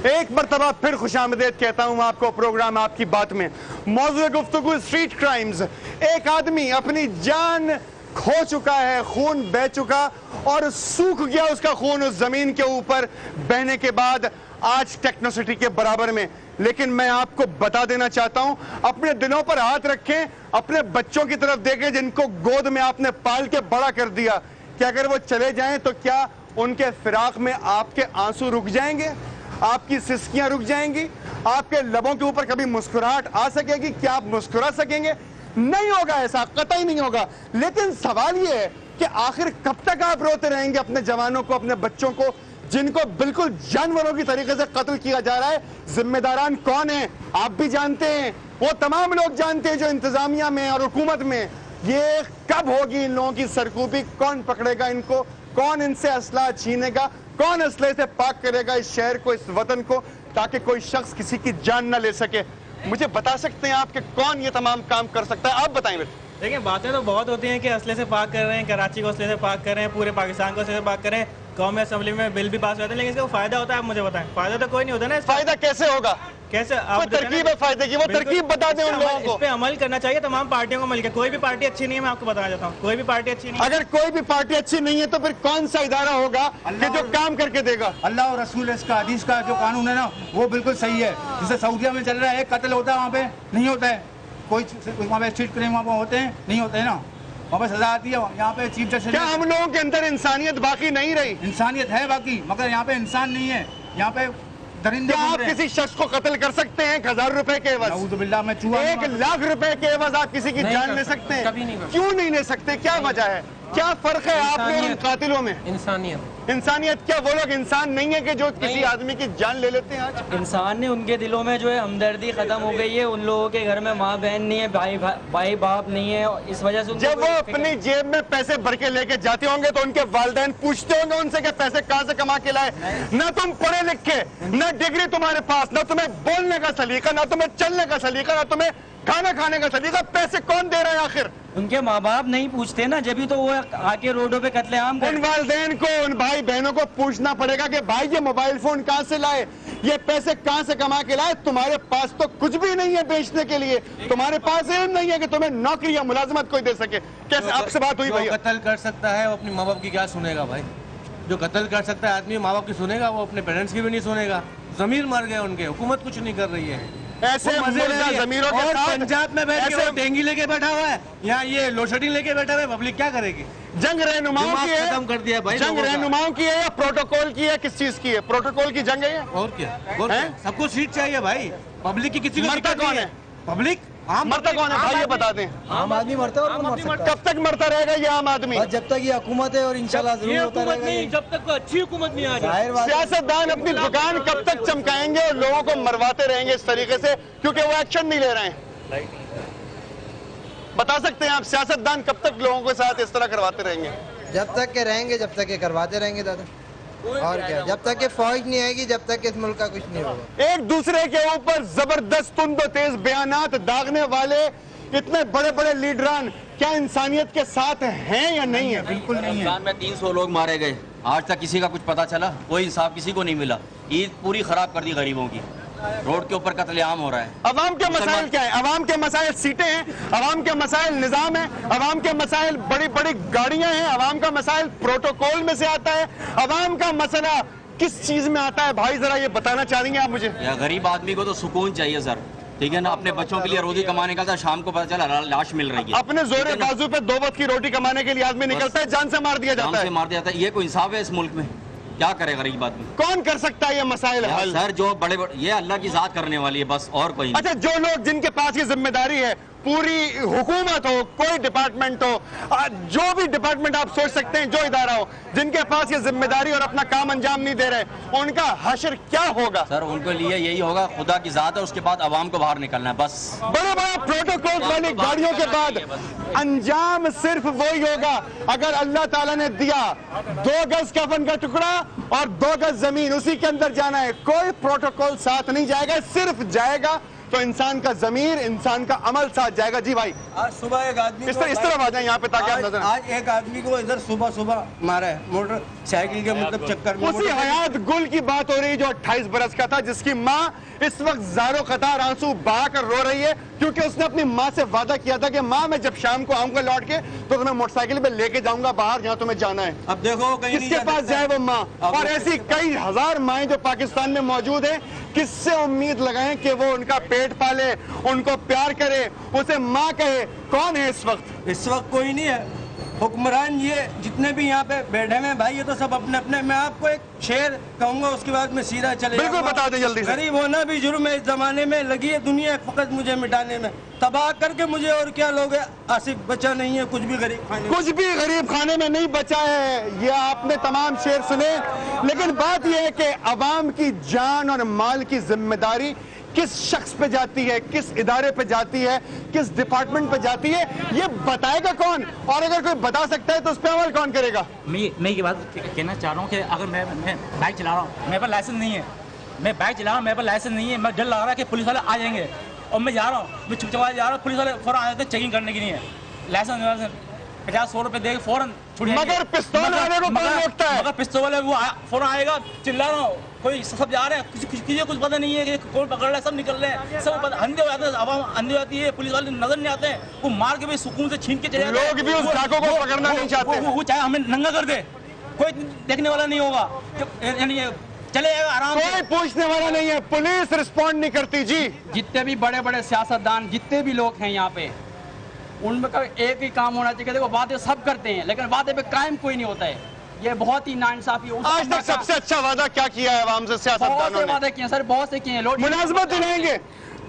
एक मरतबा फिर खुशामदीद कहता हूं आपको प्रोग्राम आपकी बात में। मौजूद गुफ्तगू स्ट्रीट क्राइम्स। एक आदमी अपनी जान खो चुका है, खून बह चुका और सूख गया उसका खून उस जमीन के ऊपर बहने के बाद आज टेक्नोसिटी के बराबर में। लेकिन मैं आपको बता देना चाहता हूं, अपने दिलों पर हाथ रखें, अपने बच्चों की तरफ देखें जिनको गोद में आपने पाल के बड़ा कर दिया, कि अगर वो चले जाएं तो क्या उनके फिराक में आपके आंसू रुक जाएंगे, आपकी सिसकियां रुक जाएंगी, आपके लबों के ऊपर कभी मुस्कुराहट आ सकेगी? क्या आप मुस्कुरा सकेंगे? नहीं होगा, ऐसा कतई नहीं होगा। लेकिन सवाल यह है कि आखिर कब तक आप रोते रहेंगे अपने जवानों को, अपने बच्चों को, जिनको बिल्कुल जानवरों की तरीके से कत्ल किया जा रहा है? जिम्मेदारान कौन है आप भी जानते हैं, वो तमाम लोग जानते हैं जो इंतजामिया में और हुकूमत में। ये कब होगी इन लोगों की सरकूबी? कौन पकड़ेगा इनको? कौन इनसे असला छीनेगा? कौन असले से पाक करेगा इस शहर को, इस वतन को, ताकि कोई शख्स किसी की जान ना ले सके? मुझे बता सकते हैं आप कि कौन ये तमाम काम कर सकता है? आप बताएं। देखिए, बातें तो बहुत होती हैं कि असले से पाक कर रहे हैं, कराची को असले से पाक कर रहे हैं, पूरे पाकिस्तान को असले से पाक कर रहे हैं, कौमी असेंबली में बिल भी पास होते हैं, लेकिन इसका फायदा होता है? आप मुझे बताएं। फायदा तो कोई नहीं होता ना। फायदा कैसे होगा? कैसे? आप तरकीब है फायदे की, वो तरकीब बता दें उन लोगों को। इस पे अमल करना चाहिए तमाम पार्टियों को मिलकर। कोई भी पार्टी अच्छी नहीं है, मैं आपको बताना चाहता हूँ, कोई भी पार्टी अच्छी नहीं है। अगर कोई भी पार्टी अच्छी नहीं है तो फिर कौन सा इदारा होगा कि जो काम करके देगा? अल्लाह और रसूल इसका हदीस का जो कानून है ना, वो बिल्कुल सही है। जैसे सऊदिया में चल रहा है, कत्ल होता है, वहाँ पे नहीं होता है कोई, वहाँ पे स्ट्रीट क्राइम वहाँ होते हैं, नहीं होते हैं ना, वहाँ पे सजा आती है। यहाँ पे चीफ जस्टिस, क्या हम लोगों के अंदर इंसानियत बाकी नहीं रही? इंसानियत है बाकी, मगर यहाँ पे इंसान नहीं है। यहाँ पे दरिंदे। क्या आप किसी शख्स को कत्ल कर सकते हैं 1000 रुपए के एवज? 1 लाख रुपए के एवज आप किसी की जान ले सकते हैं? क्यों नहीं ले सकते? क्या वजह है? क्या फर्क है आप लोग इन कातिलों में? इंसानियत क्या वो लोग इंसान नहीं है कि जो किसी आदमी की जान ले लेते हैं? आज इंसान ने, उनके दिलों में जो है हमदर्दी खत्म हो गई है। उन लोगों के घर में माँ बहन नहीं है, भाई बाप नहीं है, इस वजह से जब वो अपनी जेब में पैसे भर के लेके जाते होंगे तो उनके वालिदैन पूछते होंगे उनसे कि पैसे कहाँ से कमा के लाए? ना तुम पढ़े लिखे, ना डिग्री तुम्हारे पास, ना तुम्हें बोलने का सलीका, ना तुम्हें चलने का सलीका, ना तुम्हें खाना खाने का सलीका, पैसे कौन दे रहा है आखिर? उनके माँ बाप नहीं पूछते ना, जब भी तो वो आके रोडों पे कत्लेआम उन वालिदैन को, उन भाई बहनों को पूछना पड़ेगा कि भाई ये मोबाइल फोन कहाँ से लाए, ये पैसे कहाँ से कमा के लाए? तुम्हारे पास तो कुछ भी नहीं है बेचने के लिए, तुम्हारे पास इल्म नहीं है कि तुम्हें नौकरी या मुलाजमत कोई दे सके। कैसे आपसे बात हुई भाई? कत्ल कर सकता है वो अपने माँ बाप की क्या सुनेगा भाई? जो कत्ल कर सकता है आदमी माँ बाप की सुनेगा, वो अपने पेरेंट्स की भी नहीं सुनेगा। जमीर मर गए उनके, हुकूमत कुछ नहीं कर रही है। ऐसे जमीरों के साथ पंजाब में बैठ के डेंगी लेके बैठा हुआ है, यहाँ ये लोडशेडिंग लेके बैठा हुआ है, पब्लिक क्या करेगी? जंग रहनुमाओं की है, खत्म कर दिया भाई। जंग रहनुमाओं की है या प्रोटोकॉल की है? किस चीज की है? प्रोटोकॉल की जंग है? और क्या? सबको सीट चाहिए भाई। पब्लिक की किसी को मरता कौन है? पब्लिक मरता कौन है भाई? ये बता दें। आम आदमी मरता है और मर सकता है। कब तक मरता रहेगा ये आम आदमी? जब तक ये हुकूमत है, और इंशाल्लाह जरूर होता रहेगा। जब तक अच्छी हुकूमत नहीं आ जाए। सियासतदान अपनी दुकान कब तक चमकाएंगे और लोगों को मरवाते रहेंगे इस तरीके से, क्योंकि वो एक्शन नहीं ले रहे हैं? बता सकते हैं आप सियासतदान कब तक लोगों के साथ इस तरह करवाते रहेंगे? जब तक के रहेंगे, जब तक के करवाते रहेंगे दादा। और क्या, जब तक के फौज नहीं आएगी, जब तक इस मुल्क का कुछ नहीं होगा। एक दूसरे के ऊपर जबरदस्त तुंदो तेज बयानात दागने वाले इतने बड़े बड़े लीडरान क्या इंसानियत के साथ हैं या नहीं है? बिल्कुल नहीं है। पाकिस्तान में 300 लोग मारे गए, आज तक किसी का कुछ पता चला? कोई इंसाफ किसी को नहीं मिला। ईद पूरी खराब कर दी गरीबों की, रोड के ऊपर कत्लेआम हो रहा है। अवाम के मसाइल क्या है? अवाम के मसाइल सीटें हैं, अवाम के मसाइल निजाम है, अवाम के मसाइल बड़ी बड़ी गाड़ियां हैं, अवाम का मसाइल प्रोटोकॉल में से आता है, अवाम का मसला किस चीज में आता है? भाई जरा ये बताना चाहेंगे आप मुझे? या गरीब आदमी को तो सुकून चाहिए सर, ठीक है ना? अपने बच्चों के लिए रोटी कमाने का था, शाम को पता चला लाश मिल रही है। अपने जोरे बाजू पे 2 वक्त की रोटी कमाने के लिए आदमी निकलता है, जान से मार दिया जाता है। मार दिया जाता है। ये कोई इंसाफ है इस मुल्क में? क्या करे गरीब आदमी? कौन कर सकता है ये मसाइल हल? सर जो बड़े ये अल्लाह की जात करने वाली है बस, और कोई नहीं। अच्छा, जो लोग जिनके पास ये जिम्मेदारी है, पूरी हुकूमत हो, कोई डिपार्टमेंट हो, जो भी डिपार्टमेंट आप सोच सकते हैं, जो इदारा हो, जिनके पास ये जिम्मेदारी और अपना काम अंजाम नहीं दे रहे, उनका हश्र क्या होगा? सर उनके लिए यही होगा, खुदा की जात है, उसके बाद अवाम को बाहर निकलना है बस। बड़े बड़ा प्रोटोकॉल वाली गाड़ियों के बाद अंजाम सिर्फ वही होगा, अगर अल्लाह ताला ने दिया 2 गज कफन का टुकड़ा और 2 गज जमीन, उसी के अंदर जाना है। कोई प्रोटोकॉल साथ नहीं जाएगा, सिर्फ जाएगा तो इंसान का जमीर, इंसान का अमल साथ जाएगा। जी भाई, आज सुबह एक आदमी इस तरफ आ जाए यहाँ पे ताकि आप नजर आए। आज एक आदमी को इधर सुबह मारा है मोटरसाइकिल के मतलब चक्कर में। उसी हयात गुल की बात हो रही है जो 28 बरस का था, जिसकी माँ इस वक्त ज़ारो कतार आंसू बहाकर रो रही है, क्योंकि उसने अपनी माँ से वादा किया था कि माँ मैं जब शाम को आऊंगा लौट के तो तुम्हें मोटरसाइकिल पे लेके जाऊंगा बाहर जहाँ तुम्हें जाना है। अब देखो कहीं किसके पास जाए वो माँ? और ऐसी कई हजार माएँ जो पाकिस्तान में मौजूद हैं, किससे उम्मीद लगाएं कि वो उनका पेट पाले, उनको प्यार करे, उसे माँ कहे? कौन है इस वक्त? इस वक्त कोई नहीं है। हुक्मरान ये जितने भी यहाँ पे बैठे हैं भाई, ये तो सब अपने अपने। मैं आपको एक शेर कहूंगा, उसके बाद में सीधा चले बिल्कुल बता दें जल्दी से। गरीब होना भी जुर्म है इस जमाने में, लगी है दुनिया फकत मुझे मिटाने में, तबाह करके मुझे और क्या लोग है। आसिफ बचा नहीं है कुछ भी गरीब खाने में, कुछ भी गरीब खाने में नहीं बचा है। ये आपने तमाम शेर सुने, लेकिन बात यह है कि अवाम की जान और माल की जिम्मेदारी किस शख्स पे जाती है, किस इदारे पे जाती है, किस डिपार्टमेंट पे जाती है, ये बताएगा कौन? और अगर कोई बता सकता है तो उस पर अमल कौन करेगा? मैं ये बात कहना चाह रहा हूँ कि अगर मैं बाइक चला रहा हूँ, मेरे पास लाइसेंस नहीं है, मैं बाइक चला रहा हूँ, मेरे पास लाइसेंस नहीं है, मैं डर लग रहा है कि पुलिस वाले आ जाएंगे, और मैं जा रहा हूँ, मैं छुप छुपा जा रहा हूँ, पुलिस वाले फौरन आ जाते हैं चेकिंग करने के लिए। लाइसेंस 50-100 रुपए देके फौरन छुट जाएंगे। मगर पिस्तौल वाले को कौन रोकता है? मगर पिस्तौल वाले वो फौरन आएगा, चिल्ला रहा हूँ, कोई सब जा रहे हैं, किसी को कुछ पता नहीं है कि कौन पकड़ रहा है, सब निकल रहे हैं, सब अंधे हो जाते हैं, आवाम अंधे हो जाती है, पुलिस वाले नजर नहीं आते हैं, वो मार के भी सुकून से छीन के चले जाते हैं। लोग भी उस डाकू को पकड़ना नहीं चाहते। वो चाहे हमें नंगा कर दे, कोई देखने वाला नहीं होगा, यानी चले जाएगा आराम से, कोई पूछने वाला नहीं है, पुलिस रिस्पॉन्ड नहीं करती। जी, जितने भी बड़े बड़े सियासतदान, जितने भी लोग हैं यहाँ पे, उनमें का एक ही काम होना चाहिए। देखो वादे सब करते हैं, लेकिन वादे पे कायम कोई नहीं होता है। ये बहुत ही नाइंसाफी है। आज तक सबसे अच्छा वादा क्या किया है आवाम से सियासतदानों ने? वादे किए सर, बहुत से किए हैं। मुलाजमत दिलाएंगे,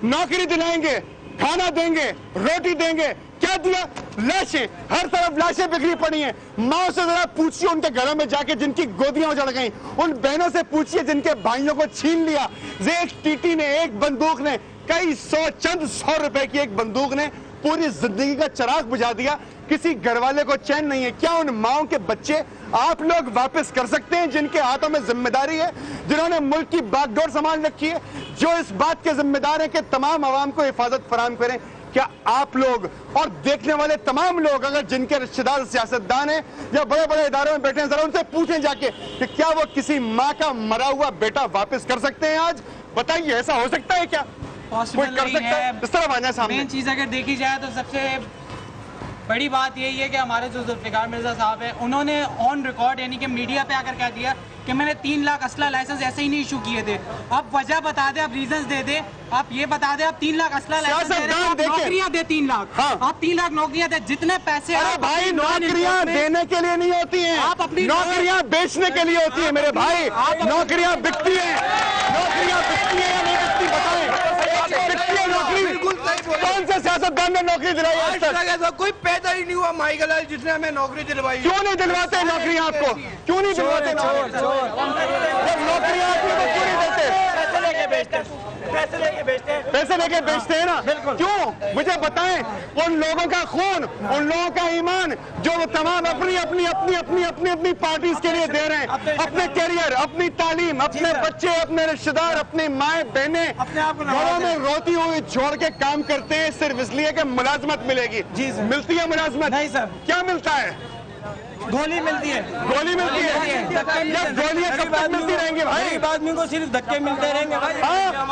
नौकरी दिलाएंगे, खाना देंगे, रोटी देंगे, क्या दिया? लाशें, हर तरफ लाशें बिखरी पड़ी हैं। माँ से जरा पूछिए उनके घरों में जाके जिनकी गोदियां उजड़ गई, उन बहनों से पूछिए जिनके भाइयों को छीन लिया। एक टीटी ने, एक बंदूक ने, कई चंद सौ रुपए की एक बंदूक ने पूरी जिंदगी का चिराग बुझा दिया। किसी घर वाले को चैन नहीं है। क्या उन माओं के बच्चे आप लोग वापस कर सकते हैं जिनके हाथों में जिम्मेदारी है, जिन्होंने मुल्क की बागडोर संभाल रखी है, जो इस बात के जिम्मेदार हैं कि तमाम आवाम को हिफाजत फराहम करें? क्या आप लोग और देखने वाले तमाम लोग, अगर जिनके रिश्तेदार सियासतदान हैं या बड़े बड़े इदारों में बैठे हैं, जरा उनसे पूछें जाके कि क्या वो किसी माँ का मरा हुआ बेटा वापस कर सकते हैं? आज बताइए, ऐसा हो सकता है क्या? कोई कर सकता है? इस तरफ आना सामने। मेन चीज़ अगर देखी जाए तो सबसे बड़ी बात यही है कि हमारे जो जुल्फ़िकार मिर्ज़ा साहब हैं, उन्होंने ऑन रिकॉर्ड यानी कि मीडिया पे आकर कह दिया कि मैंने 3 लाख असला लाइसेंस ऐसे ही नहीं इशू किए थे। आप वजह बता दें, आप रीजंस दे दें, आप ये बता दें, आप 3 लाख असला लाइसेंस दे रहे हैं, आप नौकरियां दे 3 लाख, आप 3 लाख नौकरियां दे, जितने पैसे। अरे भाई, नौकरियां देने के लिए नहीं होती हैं, आप अपनी नौकरियां बेचने के लिए होती है मेरे भाई। नौकरियां बिकती हैं, नौकरियां बिकती हैं या नहीं बिकती बताएं? बिकती है नौकरी। कौन से सियासतदान ने नौकरी दिलाई आज तक? कोई पैदा ही नहीं हुआ माइकलाल जिसने हमें नौकरी दिलवाई। क्यों नहीं दिलवाते नौकरी आपको? क्यों नहीं दिलवाते नौकरी? जब नौकरी आती है तो क्यों नहीं देते? पैसे लेके बेचते हैं, पैसे लेके बेचते हैं ना? क्यों? मुझे बताएं, उन लोगों का खून, उन लोगों का ईमान जो तमाम अपनी अपनी अपनी अपनी अपनी अपनी पार्टीज के लिए दे रहे हैं, अपने कैरियर, अपनी तालीम, अपने बच्चे, अपने रिश्तेदार, अपनी माएँ बहनें घरों में रोती हुई छोड़ के काम करते हैं सिर्फ इसलिए कि मुलाजमत मिलेगी। जी सर। मिलती है मुलाजमत? नहीं सर। क्या मिलता है? गोली मिलती है, गोली मिलती है। गोलियां कब तक मिलती रहेंगी भाई? गरीब आदमी को सिर्फ धक्के मिलते रहेंगे भाई।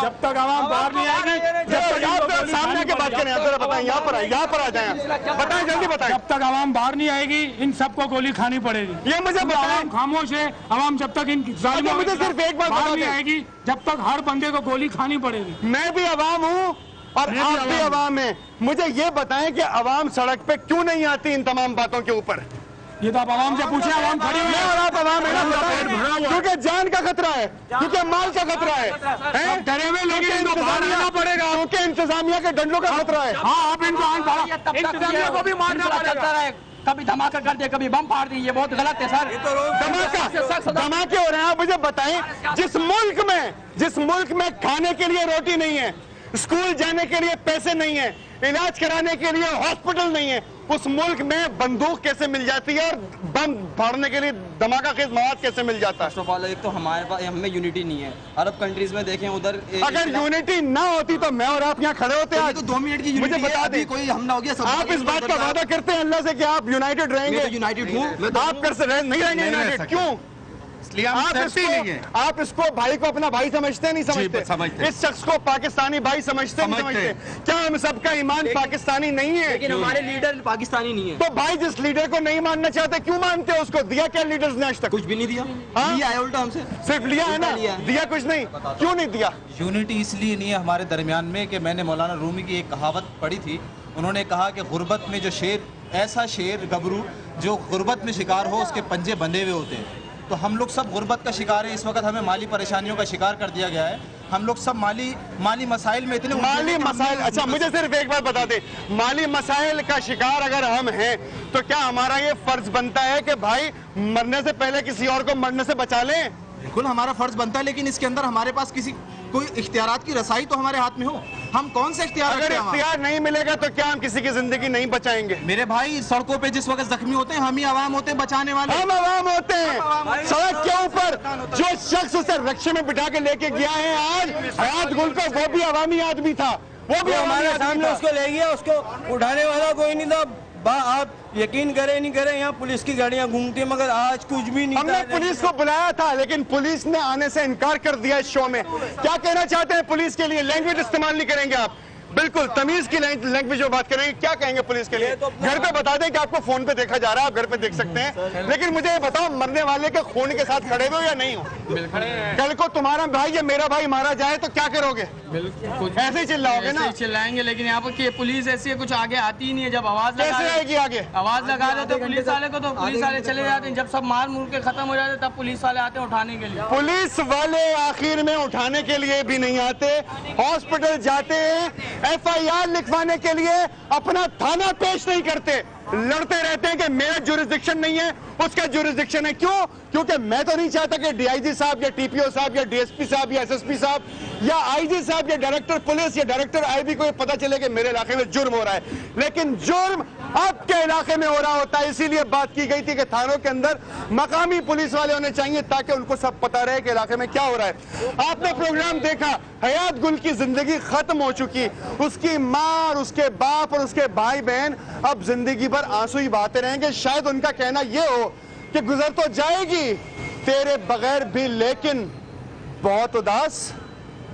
जब तक आवाम बाहर नहीं आएगी, जब तक आप सामने की बात करें, जरा बताएं, यहाँ पर आ जाएं, बताएं, जल्दी बताएं। जब तक आवाम बाहर नहीं आएगी, इन सबको गोली खानी पड़ेगी। ये मुझे बताएं। खामोश है आवाम जब तक इन जालिमों मुझे सिर्फ एक बात बाहर नहीं आएगी, जब तक हर बंदे को गोली खानी पड़ेगी। मैं भी आवाम हूँ और आप भी आवाम हैं। मुझे ये बताएं कि आवाम सड़क पे क्यों नहीं आती इन तमाम बातों के ऊपर? ये तो आप आवाम से पूछे, आवाम खड़ी हुई है और आप आवाम है ना, क्योंकि जान का खतरा है, क्योंकि माल का खतरा है, डरे हुए लेकिन इनको बाहर आना पड़ेगा, क्योंकि इंतजामिया के डंडों का खतरा है। हाँ, आप इनको इंतजामिया को भी मारना पड़ेगा। कभी धमाका कर दे, कभी बम फाड़ दे, ये बहुत गलत है सर। धमाके हो रहे हैं। आप मुझे बताएं, जिस मुल्क में खाने के लिए रोटी नहीं है, स्कूल जाने के लिए पैसे नहीं है, इलाज कराने के लिए हॉस्पिटल नहीं है, उस मुल्क में बंदूक कैसे मिल जाती है और बम फाड़ने के लिए धमाका खेज मवाद कैसे मिल जाता है? फर्स्ट ऑफ ऑल एक तो हमारे पास हमें यूनिटी नहीं है। अरब कंट्रीज में देखें उधर अगर यूनिटी ना होती तो मैं और आप यहाँ खड़े होते आज। तो 2 मिनट की मुझे बता दें, कोई हमला हो गया, आप इस बात का वादा करते हैं अल्लाह से कि आप यूनाइटेड रहेंगे? यूनाइटेड हूँ। आप कर नहीं रहेंगे यूनाइटेड, क्यों? आप इसको भाई को अपना भाई समझते नहीं समझते? इस शख्स को पाकिस्तानी भाई समझते नहीं समझते? क्या हम सबका ईमान पाकिस्तानी नहीं है? लेकिन हमारे लीडर पाकिस्तानी नहीं है। तो भाई जिस लीडर को नहीं मानना चाहते क्यों मानते हो उसको? दिया क्या लीडर्स ने आज तक? कुछ भी नहीं दिया। लिया है उल्टा हमसे, सिर्फ लिया है ना, दिया कुछ नहीं। क्यों नहीं दिया? यूनिटी इसलिए नहीं है हमारे दरमियान में कि मैंने मौलाना रूमी की एक कहावत पढ़ी थी। उन्होंने कहा कि गुर्बत में जो शेर, ऐसा शेर गबरू जो गुर्बत में शिकार हो उसके पंजे बंधे हुए होते हैं। तो हम लोग सब गुर्बत का शिकार है। इस वक्त हमें माली परेशानियों का शिकार कर दिया गया है। हम लोग सब माली मसाइल में इतने माली मसाइल। अच्छा मुझे सिर्फ एक बात बता दे, माली मसाइल का शिकार अगर हम हैं तो क्या हमारा ये फर्ज बनता है कि भाई मरने से पहले किसी और को मरने से बचा लें? बिल्कुल हमारा फर्ज बनता है, लेकिन इसके अंदर हमारे पास कोई इख्तियारात की रसाई तो हमारे हाथ में हो। हम कौन से इख्तियार अगर इख्तियार नहीं मिलेगा तो क्या हम किसी की जिंदगी नहीं बचाएंगे? मेरे भाई सड़कों पे जिस वक्त जख्मी होते हैं हम ही आवाम होते हैं बचाने वाले। हम आवाम होते हैं। सड़क के ऊपर जो शख्स उसे रक्षा में बिठा के लेके गया है आज हयात गुल को, वो भी अवामी आदमी था, वो भी हमारे सामने उसको ले गया, उसको उठाने वाला कोई नहीं था। आप यकीन करें नहीं करें, यहाँ पुलिस की गाड़ियाँ घूमती हैं मगर आज कुछ भी नहीं। हमने पुलिस को बुलाया था लेकिन पुलिस ने आने से इनकार कर दिया इस शो में। क्या कहना चाहते हैं पुलिस के लिए? लैंग्वेज इस्तेमाल नहीं करेंगे आप, बिल्कुल तमीज की लैंग्वेज जो बात करेंगे। क्या कहेंगे पुलिस के लिए? घर पे बता दें कि आपको फोन पे देखा जा रहा है, आप घर पे देख सकते हैं, लेकिन मुझे ये बताओ मरने वाले के खून के साथ खड़े हो या नहीं हो? कल को तुम्हारा भाई या मेरा भाई मारा जाए तो क्या करोगे? ऐसे ही चिल्लाओगे ना? चिल्लाएंगे, लेकिन यहाँ पर पुलिस ऐसी है कुछ आगे आती ही नहीं है। जब आवाज कैसे आएगी आगे? आवाज लगा दे तो पुलिस वाले को, तो पुलिस वाले चले जाते हैं। जब सब मार मुर के खत्म हो जाते तब पुलिस वाले आते हैं उठाने के लिए। पुलिस वाले आखिर में उठाने के लिए भी नहीं आते, हॉस्पिटल जाते हैं, FIR लिखवाने के लिए अपना थाना पेश नहीं करते, लड़ते रहते हैं कि मेरा जुरिस्डिक्शन नहीं है, उसका जुरिस्डिक्शन है। क्यों? क्योंकि मैं तो नहीं चाहता कि DIG साहब या TPO साहब या DSP साहब या SSP साहब या IG साहब या डायरेक्टर पुलिस या डायरेक्टर IB को ये पता चले कि मेरे इलाके में जुर्म हो रहा है। लेकिन जुर्म आपके इलाके में हो रहा होता है, इसीलिए बात की गई थी कि थानों के अंदर मकामी पुलिस वाले होने चाहिए ताकि उनको सब पता रहे कि इलाके में क्या हो रहा है। आपने प्रोग्राम देखा, हयात गुल की जिंदगी खत्म हो चुकी, उसकी माँ और उसके बाप और उसके भाई बहन अब जिंदगी भर आंसू ही बहाते रहेंगे। शायद उनका कहना यह हो कि गुजर तो जाएगी तेरे बगैर भी, लेकिन बहुत उदास,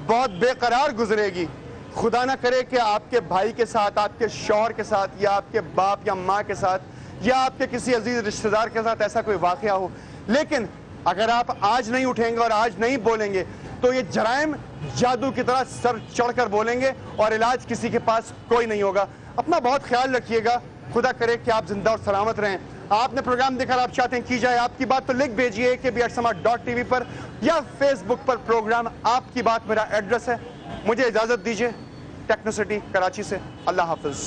बहुत बेकरार गुजरेगी। खुदा ना करे कि आपके भाई के साथ, आपके शौहर के साथ या आपके बाप या माँ के साथ या आपके किसी अजीज रिश्तेदार के साथ ऐसा कोई वाकया हो। लेकिन अगर आप आज नहीं उठेंगे और आज नहीं बोलेंगे तो ये जराइम जादू की तरह सर चढ़कर बोलेंगे और इलाज किसी के पास कोई नहीं होगा। अपना बहुत ख्याल रखिएगा, खुदा करे कि आप जिंदा और सलामत रहें। आपने प्रोग्राम देखा, आप चाहते हैं की जाए आपकी बात, तो लिख भेजिए AKB@समाज.tv पर या फेसबुक पर प्रोग्राम आपकी बात मेरा एड्रेस है। मुझे इजाजत दीजिए टेक्नो सिटी कराची से। अल्लाह हाफिज।